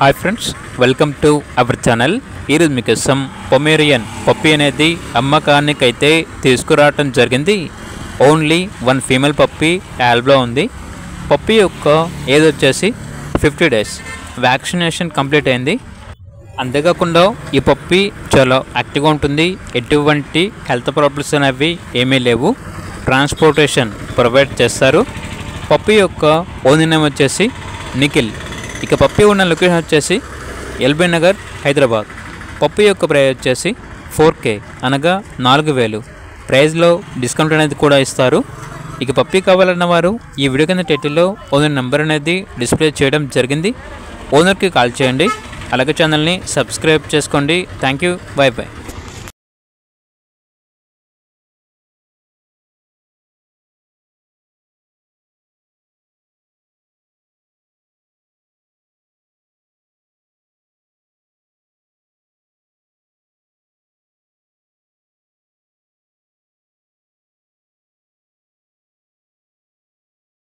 Hi friends, welcome to our channel. ఈరోజు మీకోసం Pomeranian పప్పి అనేది అమ్మకానికి అయితే తీసుకురావటం జరిగింది. ఓన్లీ వన్ ఫీమేల్ పప్పి యాల్బ్లో ఉంది. పప్పి యొక్క ఏజ్ వచ్చేసి 50 days. వ్యాక్సినేషన్ కంప్లీట్ అయింది. అంతేకాకుండా ఈ పప్పి చాలా యాక్టివ్గా ఉంటుంది. ఎటువంటి హెల్త్ ప్రాబ్లమ్స్ అనేవి ఏమీ లేవు. ట్రాన్స్పోర్టేషన్ ప్రొవైడ్ చేస్తారు. పప్పి యొక్క ఓనర్ నేమ్ వచ్చేసి నిఖిల్. ఇక పప్పి ఉన్న లొకేషన్ వచ్చేసి ఎల్బీ నగర్, హైదరాబాద్. పప్పి యొక్క ప్రైస్ వచ్చేసి 4K అనగా 4000. ప్రైస్లో డిస్కౌంట్ అనేది కూడా ఇస్తారు. ఇక పప్పి కావాలన్న వారు ఈ వీడియో కింద టైటిల్లో ఓనర్ నెంబర్ అనేది డిస్ప్లే చేయడం జరిగింది. ఓనర్కి కాల్ చేయండి. అలాగే ఛానల్ని సబ్స్క్రైబ్ చేసుకోండి. Thank you. By by.